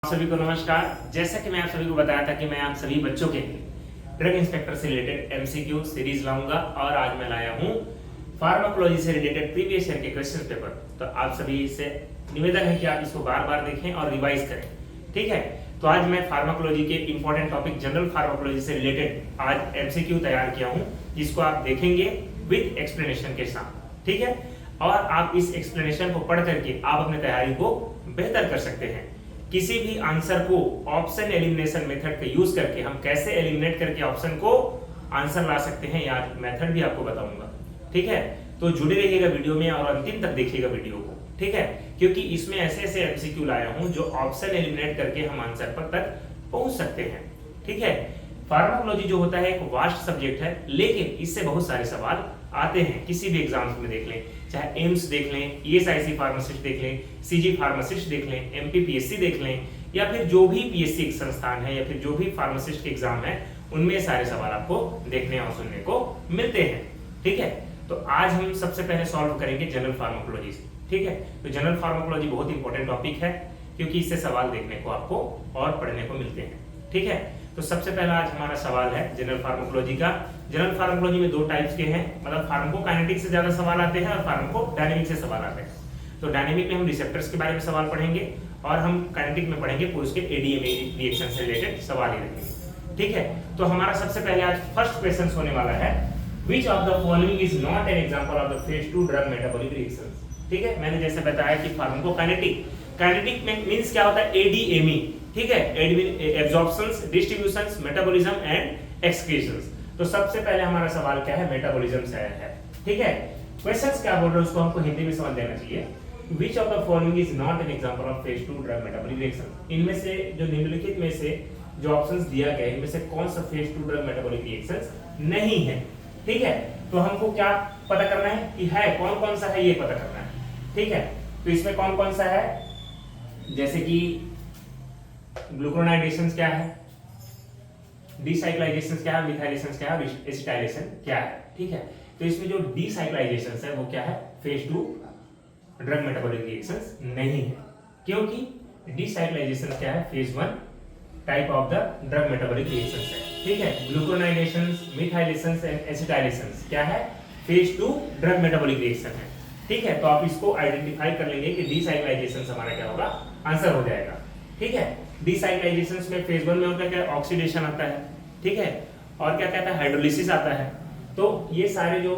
सभी को नमस्कार। जैसा कि मैं आप सभी को बताया था कि मैं आप सभी बच्चों के लिए ड्रग इंस्पेक्टर से रिलेटेड एमसीक्यू सीरीज लाऊंगा और आज मैं लाया हूं फार्माकोलॉजी से रिलेटेड प्रीवियस ईयर के क्वेश्चन पेपर। तो आप सभी से निवेदन है कि आप इसको बार बार देखें और रिवाइज करें, ठीक है। तो आज मैं फार्माकोलॉजी के इंपॉर्टेंट टॉपिक जनरल फार्माकोलॉजी से रिलेटेड आज एमसीक्यू तैयार किया हूँ, जिसको आप देखेंगे विद एक्सप्लेनेशन के साथ, ठीक है। और आप इस एक्सप्लेनेशन को पढ़ करके आप अपने तैयारी को बेहतर कर सकते हैं। किसी भी आंसर को ऑप्शन एलिमिनेशन मेथड का यूज करके हम कैसे एलिमिनेट करके ऑप्शन को आंसर ला सकते हैं, या मेथड भी आपको बताऊंगा, ठीक है। तो जुड़े रहिएगा वीडियो में और अंतिम तक देखिएगा वीडियो को, ठीक है, क्योंकि इसमें ऐसे ऐसे एमसीक्यू लाया हूं जो ऑप्शन एलिमिनेट करके हम आंसर पर तक पहुंच सकते हैं, ठीक है। फार्माकोलॉजी जो होता है एक वास्ट सब्जेक्ट है, लेकिन इससे बहुत सारे सवाल आते हैं। किसी भी एग्जाम्स में देख लें, चाहे एम्स देख लें, ईएसआईसी फार्मासिस्ट देख लें, सीजी फार्मासिस्ट देख लें, एमपीपीएससी देख लें, या फिर जो भी पीएससी संस्थान है या फिर जो भी फार्मासिस्ट के एग्जाम है, उनमें सारे सवाल आपको देखने और सुनने को मिलते हैं, ठीक है। तो आज हम सबसे पहले सॉल्व करेंगे जनरल फार्माकोलॉजी से, ठीक है। तो जनरल फार्माकोलॉजी बहुत इंपॉर्टेंट टॉपिक है, क्योंकि इससे सवाल देखने को आपको और पढ़ने को मिलते हैं, ठीक है। तो सबसे पहला आज हमारा सवाल है जनरल फार्माकोलॉजी का। जनरल फार्माकोलॉजी में दो टाइप्स के हैं, मतलब फार्माकोकाइनेटिक से ज्यादा सवाल आते हैं और फार्माकोडायनेमिक से सवाल आते हैं। तो डायनेमिक में हम रिसेप्टर्स के बारे में सवाल पढ़ेंगे और हम काइनेटिक में पढ़ेंगे पूरे के एडीएमए रिएक्शन से रिलेटेड सवाल ही रहेंगे, ठीक है। तो हमारा सबसे पहले आज फर्स्ट क्वेश्चन होने वाला है, which of the following is not an example of the phase 2 drug metabolic reactions, ठीक है। मैंने जैसे बताया कि फार्माकोकाइनेटिक, काइनेटिक में मींस क्या होता है, एडीएमई, ठीक है, एब्जॉर्प्शंस, डिस्ट्रीब्यूशंस, मेटाबॉलिज्म एंड एक्सक्रीशंस। तो सबसे पहले हमारा सवाल क्या है, मेटाबॉलिज्म से है, ठीक है। क्वेश्चंस क्या बोल रहे हैं उसको हमको हिंदी में समझ लेना चाहिए। Which of the following is not an example of phase 2 drug metabolic reaction. इनमें से जो निम्नलिखित में से जो ऑप्शंस दिया गया है, इनमें से कौन सा फेज 2 ड्रग मेटाबॉलिक रिएक्शंस नहीं है, ठीक है। तो हमको क्या पता करना है कि है कौन कौन सा है, ये पता करना है, ठीक है। तो इसमें कौन कौन सा है, जैसे कि ग्लूकोनाइडेशंस क्या है, डीसाइक्लाइजेशंस क्या है, मिथाइलेशंस क्या है, एसिटाइलेशन क्या है, ठीक है। तो इसमें जो डीसाइक्लाइजेशंस है वो क्या है, फेज 2 ड्रग मेटाबॉलिक रिएक्शंस नहीं है, क्योंकि डीसाइक्लाइजेशन क्या है, phase 1 type of the drug metabolic reactions है, ठीक है। ग्लूकोनाइडेशंस, मिथाइलेशंस एंड एसिटाइलेशंस क्या है, फेज 2 ड्रग मेटाबॉलिक रिएक्शन है, ठीक है। तो आप इसको आइडेंटिफाई कर लेंगे कि डीसाइक्लाइजेशंस हमारा क्या होगा, आंसर हो जाएगा, ठीक है। डीसाइक्लाइजेशंस में फेज 1 में होता है क्या, ऑक्सीडेशन आता है, ठीक है, और क्या कहता है, हाइड्रोलिसिस आता है। तो ये सारे जो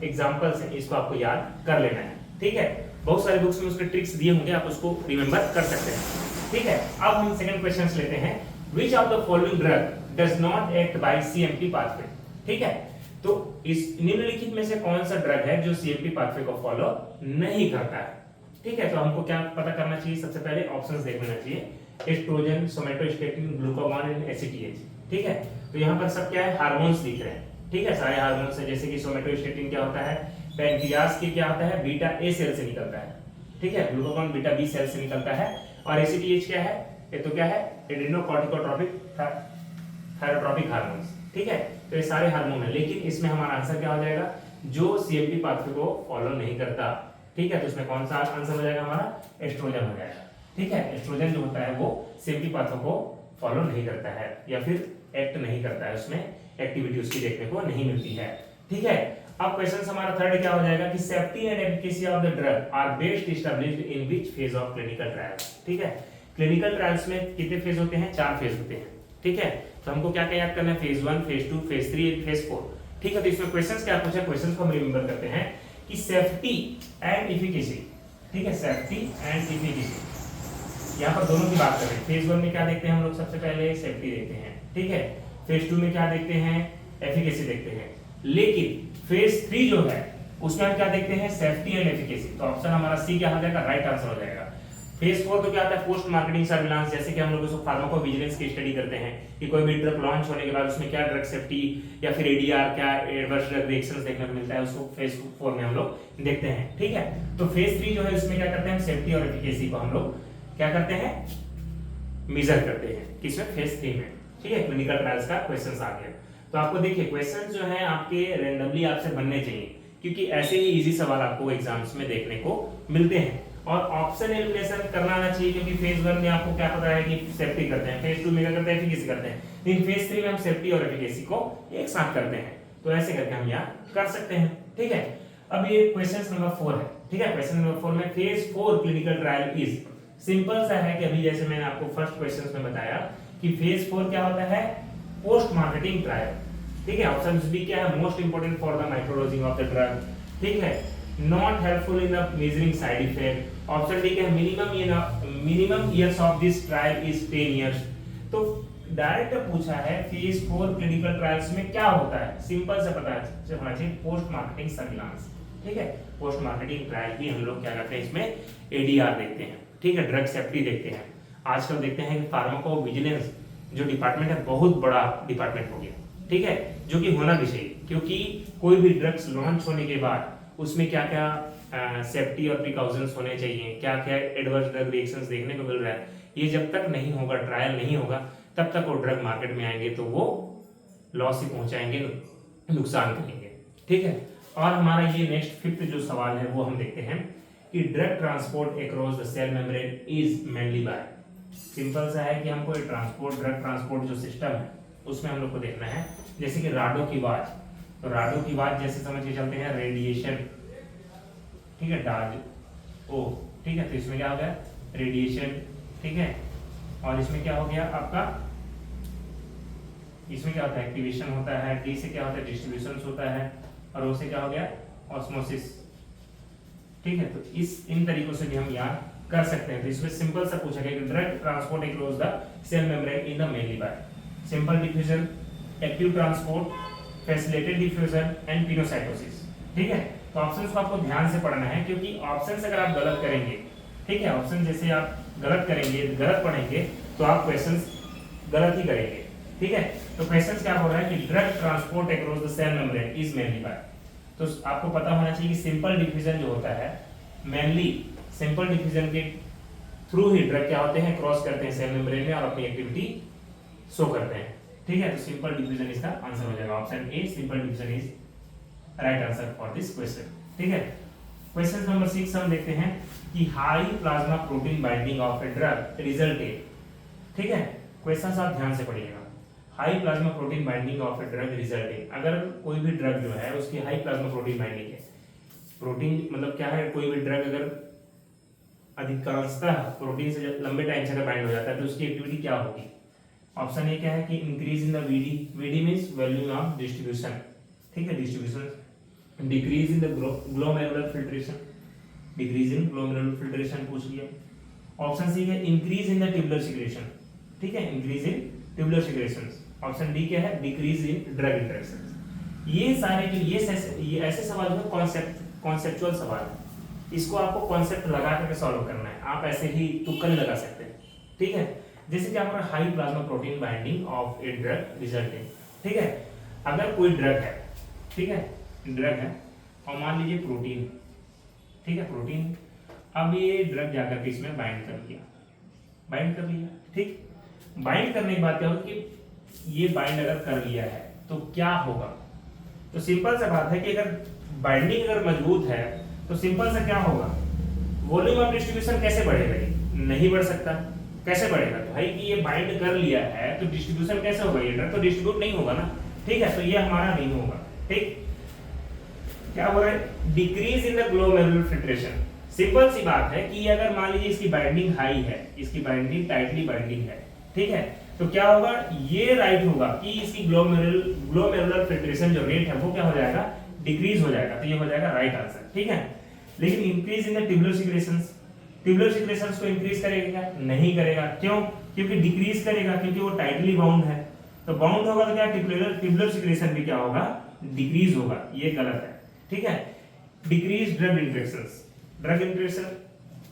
एग्जांपल्स हैं इसको आपको याद कर लेना है, ठीक है। बहुत सारे बुक्स में उसके ट्रिक्स दिए होंगे, आप उसको रिमेंबर कर सकते हैं, ठीक है। अब हम सेकंड क्वेश्चन लेते हैं, which of the following drug does not act by CMP pathway, ठीक है। तो इस निम्नलिखित में से कौन सा ड्रग है जो सीएमपी पाथवे को फॉलो नहीं करता है, ठीक है। तो हमको क्या पता करना चाहिए, सबसे पहले ऑप्शंस देख लेना चाहिए, oestrogen, somatostatin, glucagon and ACTH, ठीक है। तो यहाँ पर सब क्या है, हार्मोन्स दिख रहे हैं, ठीक है, सारे हार्मोन्स है। जैसे कि सोमेटोस्टेटिन क्या होता है, पैनक्रियास के क्या होता है, बीटा ए सेल से निकलता है, ठीक है। ग्लूकागॉन बीटा बी सेल से निकलता है। और एसीटीएच क्या है, ये तो क्या है, एड्रेनोकॉर्टिकोट्रोपिक थायरोट्रोपिक हार्मोन्स, ठीक है। तो ये सारे हार्मोन है, लेकिन इसमें हमारा आंसर क्या हो जाएगा, जो सीएमपी पाथवे को फॉलो नहीं करता, ठीक है। तो इसमें कौन सा आंसर हो जाएगा, हमारा एस्ट्रोजन हो जाएगा, ठीक है। एस्ट्रोजन जो होता है वो सीएमपी पाथवे को फॉलो नहीं करता है या फिर एक्ट नहीं करता है, उसमें एक्टिविटी उसकी देखने को नहीं मिलती है, ठीक है। अब क्वेश्चन हमारा थर्ड क्या हो जाएगा कि safety and efficacy of the drug are best established in which phase of clinical trials, ठीक है। क्लिनिकल ट्रायल्स में कितने फेज होते हैं, 4 फेज होते हैं, ठीक है। तो हमको क्या क्या याद करना है, फेज 1, फेज 2, फेज 3, फेज 4, ठीक है। तो इसमें क्वेश्चंस क्या पूछा, क्वेश्चंस को हम रिमेंबर करते हैं कि सेफ्टी एंड एफिकेसी, ठीक है, सेफ्टी एंड एफिकेसी, यहाँ पर दोनों की बात कर रहे हैं। फेज 1 में क्या देखते हैं हम लोग, सबसे पहले सेफ्टी देखते हैं, ठीक है। फेज 2 में क्या देखते हैं, एफिकेसी देखते हैं। लेकिन फेज 3 जो है उसमें हम क्या देखते हैं, सेफ्टी एंड एफिकेसी। तो ऑप्शन हमारा सी क्या हो जाएगा, राइट आंसर हो जाएगा। फेज 4 तो क्या आता है, पोस्ट मार्केटिंग सर्विलांस, जैसे कि हम लोग उसको फार्माकोविजिलेंस की स्टडी करते हैं कि कोई भी ड्रग लॉन्च होने के बाद उसमें क्या ड्रग सेफ्टी या फिर एडीआर क्या एडवर्स ड्रग रिएक्शंस देखने को मिलता है, उसको फेज 4 में हम लोग देखते हैं, ठीक है। तो फेज 3 जो है उसमें क्या करते हैं, सेफ्टी और एफिकेसी को हम लोग क्या करते हैं, मेजर करते हैं, किसमें, फेज 3 में, ठीक है। क्लिनिकल ट्रायल्स का क्वेश्चंस आ गया। तो आपको देखिए क्वेश्चन जो है आपके रैंडमली आपसे बनने चाहिए, क्योंकि ऐसे ही इजी सवाल आपको एग्जाम्स में देखने को मिलते हैं। और ऑप्शन एलिमिनेशन करना आना चाहिए, क्योंकि फेज 1 में आपको क्या पता है कि सेफ्टी करते हैं, फेज 2 में क्या करते हैं, एफिकेसी करते हैं, लेकिन फेज 3 में हम सेफ्टी और एफिकेसी को एक साथ करते हैं। तो ऐसे करके हम यहाँ कर सकते हैं, ठीक है। अब ये क्वेश्चन नंबर 4 है, ठीक है। क्वेश्चन नंबर 4 में phase 4 clinical trial is, simple सा है कि अभी जैसे मैंने आपको फर्स्ट क्वेश्चन में बताया कि फेज 4 क्या होता है, पोस्ट मार्केटिंग ट्रायल, ठीक है। ऑप्शन बी क्या है, most important for the microdosing of the drug, ठीक है, not helpful in the measuring side effect. Option D क्या है, minimum years of this trial is 10 years. तो डायरेक्ट पूछा है फेज 4 क्लिनिकल ट्रायल्स में क्या होता है, सिंपल से पता होना चाहिए, पोस्ट मार्केटिंग सर्विलांस, ठीक है। पोस्ट मार्केटिंग ट्रायल भी हम लोग क्या करते हैं, इसमें एडीआर देखते हैं, ठीक है, ड्रग सेफ्टी देखते हैं। आजकल देखते हैं कि फार्माकोविजिलेंस जो डिपार्टमेंट है बहुत बड़ा डिपार्टमेंट हो गया, ठीक है, जो कि होना भी चाहिए, क्योंकि कोई भी ड्रग्स लॉन्च होने के बाद उसमें क्या क्या सेफ्टी और प्रिकॉशंस होने चाहिए, क्या क्या एडवर्स ड्रग रिएक्शंस देखने को मिल रहा है, ये जब तक नहीं होगा, ट्रायल नहीं होगा, तब तक वो ड्रग मार्केट में आएंगे तो वो लॉस ही पहुंचाएंगे, नुकसान करेंगे, ठीक है। और हमारा ये नेक्स्ट 5th जो सवाल है वो हम देखते हैं कि drug transport across the cell membrane is mainly by, simple सा है कि हमको ये ट्रांसपोर्ट, ड्रग ट्रांसपोर्ट जो सिस्टम है उसमें हम लोग को देखना है, जैसे कि राडो की वाज, तो राडो की वाज जैसे समझ के चलते हैं, रेडिएशन, ठीक है, डाज ओ, ठीक है, तो इसमें क्या हो गया, रेडिएशन, ठीक है, और इसमें क्या हो गया आपका, इसमें क्या होता है, एक्टिवेशन होता है, डी से क्या होता है, डिस्ट्रीब्यूशन होता है, और ओ से क्या हो गया, ऑस्मोसिस, ठीक है। तो इन तरीकों से भी हम यहाँ कर सकते हैं। तो इसमें सिंपल सा पूछा गया कि drug transport across the cell membrane in the mainly by simple diffusion, active transport, facilitated diffusion and pinocytosis, ठीक है। तो ऑप्शंस को आपको ध्यान से पढ़ना है, क्योंकि ऑप्शंस अगर आप गलत करेंगे, ठीक है, ऑप्शन जैसे आप गलत करेंगे, गलत पढ़ेंगे, तो आप क्वेश्चंस गलत ही करेंगे, ठीक है। तो क्वेश्चंस क्या हो रहा है कि drug transport across the cell membrane is mainly by, तो आपको पता होना चाहिए कि सिंपल डिफ्यूजन जो होता है, मेनली सिंपल डिफ्यूजन के थ्रू ही ड्रग क्या होते हैं, क्रॉस करते हैं सेल मेम्ब्रेन में और अपनी एक्टिविटी शो करते हैं, ठीक है। तो सिंपल डिफ्यूजन इसका आंसर हो जाएगा, option a simple diffusion is right answer for this question, ठीक है। क्वेश्चन नंबर 6 हम देखते हैं कि high plasma protein binding of a drug result in, ठीक है, क्वेश्चन आप ध्यान से पढ़िएगा, high plasma protein binding of a drug result in, अगर कोई भी ड्रग जो है उसकी हाई प्लाज्मा प्रोटीन बाइंडिंग है, प्रोटीन मतलब क्या है, कोई भी ड्रग अगर अधिकांशतः प्रोटीन से लंबे टाइम से बाइंड हो जाता है तो उसकी एक्टिविटी क्या होगी, ऑप्शन ए क्या है कि increase in the VD, VD means volume of distribution, ठीक है, distribution, decrease in the glomerular filtration, decrease in glomerular filtration पूछ लिया। ऑप्शन सी है increase in the tubular secretion, ठीक है, increase in tubular secretion. Option D क्या है, decrease इन drug interaction. ये सारे जो ये ऐसे सवाल जो कॉन्सेप्चुअल सवाल है, इसको आपको कॉन्सेप्ट लगा करके सॉल्व करना है, आप ऐसे ही तुक्का नहीं लगा सकते, ठीक है। जैसे कि आपका high plasma protein binding of a drug result in, ठीक है, अगर कोई ड्रग है, ठीक है, ड्रग है और मान लीजिए प्रोटीन, ठीक है, प्रोटीन, अब ये ड्रग जाकर के इसमें बाइंड कर लिया, बाइंड कर लिया, ठीक, बाइंड करने के बाद क्या होगा कि ये बाइंड अगर कर लिया है तो क्या होगा, तो सिंपल सा बात है कि अगर बाइंडिंग अगर मजबूत है तो सिंपल सा क्या होगा, वॉल्यूम ऑफ डिस्ट्रीब्यूशन कैसे बढ़ेगा, नहीं बढ़ सकता, कैसे बढ़ेगा, तो भाई कि ये बाइंड कर लिया है तो डिस्ट्रीब्यूशन कैसे होगा, ये ड्रग तो डिस्ट्रीब्यूट नहीं होगा ना, ठीक है, तो ये हमारा नहीं होगा, ठीक। क्या हो रहा है, decrease in the glomerular filtration, simple सी बात है कि अगर मान लीजिए इसकी बाइंडिंग हाई है, इसकी बाइंडिंग टाइटली बाइंडिंग है, ठीक है, तो क्या होगा, ये राइट होगा कि इसकी ग्लोमेरुलर फिल्ट्रेशन जो रेट है वो क्या हो जाएगा, डिक्रीज हो जाएगा, तो ये हो जाएगा राइट आंसर, ठीक है। लेकिन increase in the tubular secretions, tubular secretions को इंक्रीज करेगा क्या, नहीं करेगा, क्यों, क्योंकि डिक्रीज करेगा, क्योंकि वो टाइटली बाउंड है, तो बाउंड होगा तो क्या ट्यूबुलर सिक्रेशन भी क्या होगा, डिक्रीज होगा, ये गलत है, ठीक है। Decrease drug interactions, drug interaction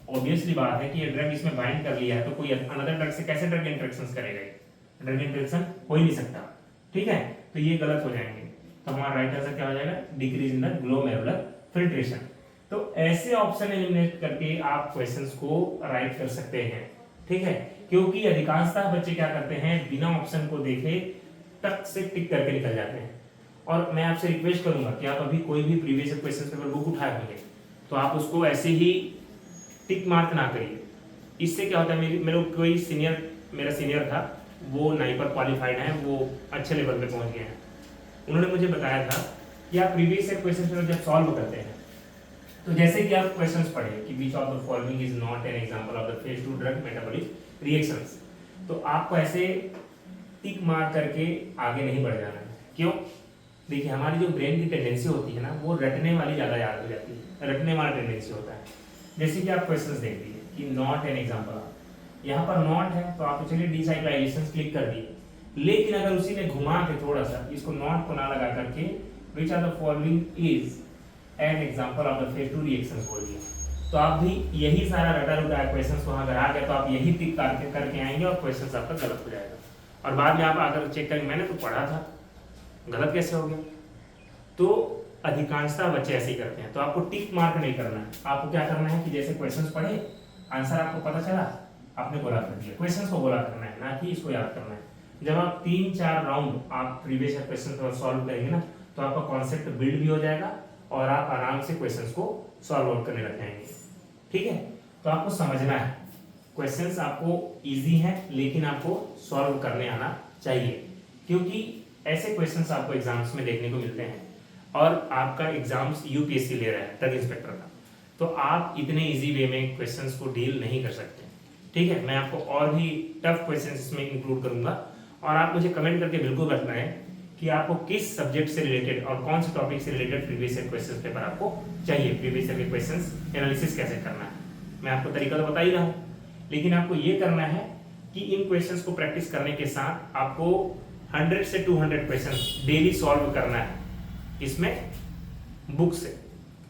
obviously बात है कि ये ड्रग इसमें बाइंड कर लिया है तो कोई अनदर ड्रग से कैसे ड्रग इंटरेक्शंस करेगा, ड्रग इंटरेक्शन हो ही नहीं सकता, ठीक है, तो ये गलत हो जाएंगे, तो हमारा राइट आंसर क्या हो जाएगा, decrease in the glomerular filtration. तो ऐसे ऑप्शन एलिमिनेट करके आप क्वेश्चंस को राइट कर सकते हैं, ठीक है, क्योंकि अधिकांशतः बच्चे क्या करते हैं, बिना ऑप्शन को देखे टक से टिक करके निकल जाते हैं। और मैं आपसे रिक्वेस्ट करूंगा कि आप अभी कोई भी प्रीवियस क्वेश्चन पेपर बुक उठाए होंगे तो आप उसको ऐसे ही टिक मार्क ना करिए। इससे क्या होता है, मेरे कोई मेरा सीनियर था, वो 9 पर क्वालिफाइड है, वो अच्छे लेवल पे पहुंच गए हैं। उन्होंने मुझे बताया था कि आप प्रीवियस ईयर क्वेश्चन जब सॉल्व करते हैं तो जैसे कि आप क्वेश्चंस पढ़े कि which of the following is not an example of the phase 2 drug metabolic reactions, तो आपको ऐसे टिक मार करके आगे नहीं बढ़ जाना है। क्यों? देखिए, हमारी जो ब्रेन की टेंडेंसी होती है ना, वो रटने वाली ज़्यादा याद हो जाती है, रटने वाला टेंडेंसी होता है। जैसे कि आप क्वेश्चंस देख लीजिए कि नॉट एन एग्जांपल, यहाँ पर नॉट है तो आप चलिए डिसाइक्लाइजेशन क्लिक कर दिए, लेकिन अगर उसी ने घुमा के थोड़ा सा इसको नॉट को ना लगा करके which are the following is an example of the phase 2 reactions बोल दिया, तो आप भी यही सारा रटा रुटा क्वेश्चंस वहां अगर आ गया तो आप यही टिक करके आएंगे और क्वेश्चंस आपका गलत हो जाएगा। और बाद में आप आकर चेक करेंगे मैंने तो पढ़ा था, गलत कैसे हो गया। तो अधिकांशतः बच्चे ऐसे ही करते हैं। तो आपको टिक मार्क नहीं करना है, आपको क्या करना है कि जैसे क्वेश्चंस पढ़े, आंसर आपको पता चला, आपने गोला कर दिया, क्वेश्चंस को गोला करना है, ना कि इसको याद करना है। जब आप 3-4 राउंड आप प्रीवियस ईयर क्वेश्चन को सॉल्व करेंगे ना, तो आपका कॉन्सेप्ट बिल्ड भी हो जाएगा और आप आराम से क्वेश्चंस को सॉल्व आउट करने लग जाएंगे। ठीक है, तो आपको समझना है क्वेश्चंस आपको इजी हैं, लेकिन आपको सॉल्व करने आना चाहिए, क्योंकि ऐसे क्वेश्चंस आपको एग्जाम्स में देखने को मिलते हैं। और आपका एग्जाम्स यूपीएससी ले रहा है, ड्रग इंस्पेक्टर का, तो आप इतने इजी वे में क्वेश्चंस को डील नहीं कर सकते। ठीक है, मैं आपको और भी टफ क्वेश्चंस इसमें इंक्लूड करूंगा, और आप मुझे कमेंट करके बिल्कुल बताएं कि आपको किस सब्जेक्ट से रिलेटेड और कौन से टॉपिक से related previous year question paper आपको चाहिए, प्रीवियस ईयर के क्वेश्चंस एनालिसिस कैसे करना है। मैं आपको तरीका तो बता ही रहा हूँ, लेकिन आपको ये करना है कि इन क्वेश्चंस को प्रैक्टिस करने के साथ आपको 100 से 200 क्वेश्चंस डेली सॉल्व करना है। इसमें बुक से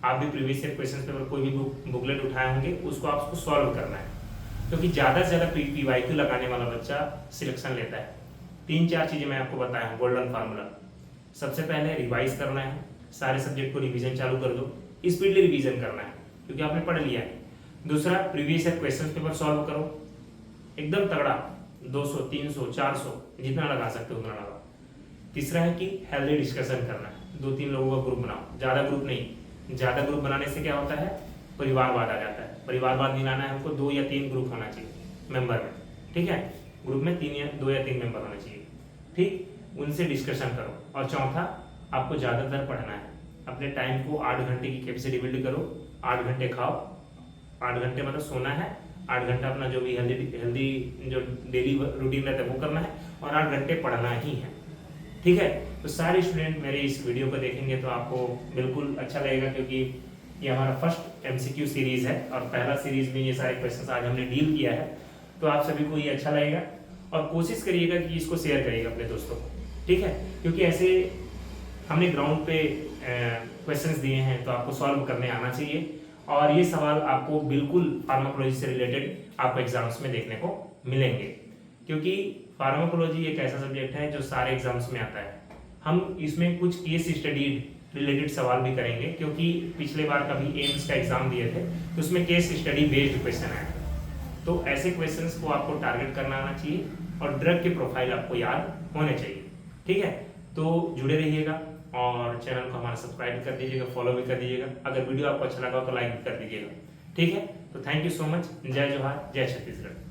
आप भी प्रीवियस ईयर क्वेश्चन पेपर कोई भी बुकलेट उठाए होंगे, उसको आपको सॉल्व करना है, क्योंकि ज़्यादा से ज़्यादा पीवाईक्यू लगाने वाला बच्चा सिलेक्शन लेता है। 3-4 चीज़ें मैं आपको बताया हूँ, गोल्डन फार्मूला। सबसे पहले रिवाइज करना है, सारे सब्जेक्ट को रिवीजन चालू कर दो, स्पीडली रिवीजन करना है क्योंकि आपने पढ़ लिया है। दूसरा, previous year question paper solve करो एकदम तगड़ा, 200, 300, 400 जितना लगा सकते हो उतना लगाओ। तीसरा है कि हेल्दी डिस्कशन करना है, 2-3 लोगों का ग्रुप बनाओ, ज़्यादा ग्रुप नहीं। ज़्यादा ग्रुप बनाने से क्या होता है, परिवारवाद आ जाता है। परिवारवाद नहीं लाना है हमको, 2 या 3 ग्रुप होना चाहिए मेंबर में। ठीक है, ग्रुप में 2 या 3 मेंबर होने चाहिए। ठीक, उनसे डिस्कशन करो। और चौथा, आपको ज़्यादातर पढ़ना है, अपने टाइम को 8 घंटे की कैपेसिटी बिल्ड करो, 8 घंटे खाओ, 8 घंटे मतलब सोना है, 8 घंटा अपना जो भी हेल्दी जो डेली रूटीन रहता है वो करना है, और 8 घंटे पढ़ना ही है। ठीक है, तो सारे स्टूडेंट मेरे इस वीडियो को देखेंगे तो आपको बिल्कुल अच्छा लगेगा, क्योंकि ये हमारा फर्स्ट MCQ सीरीज है और पहला सीरीज में ये सारे क्वेश्चंस आज हमने डील किया है। तो आप सभी को ये अच्छा लगेगा और कोशिश करिएगा कि इसको शेयर करिएगा अपने दोस्तों को। ठीक है, क्योंकि ऐसे हमने ग्राउंड पे क्वेश्चंस दिए हैं तो आपको सॉल्व करने आना चाहिए, और ये सवाल आपको बिल्कुल फार्माकोलॉजी से रिलेटेड आपको एग्जाम्स में देखने को मिलेंगे, क्योंकि फार्माकोलॉजी एक ऐसा सब्जेक्ट है जो सारे एग्जाम्स में आता है। हम इसमें कुछ केस स्टडी रिलेटेड सवाल भी करेंगे, क्योंकि पिछले बार कभी एम्स का एग्जाम दिए थे तो उसमें केस स्टडी बेस्ड क्वेश्चन आया। तो ऐसे क्वेश्चंस को आपको टारगेट करना आना चाहिए और ड्रग के प्रोफाइल आपको याद होने चाहिए। ठीक है, तो जुड़े रहिएगा और चैनल को हमारा सब्सक्राइब कर दीजिएगा, फॉलो भी कर दीजिएगा। अगर वीडियो आपको अच्छा लगा तो लाइक भी कर दीजिएगा। ठीक है, तो थैंक यू सो मच। जय जोहार, जय छत्तीसगढ़।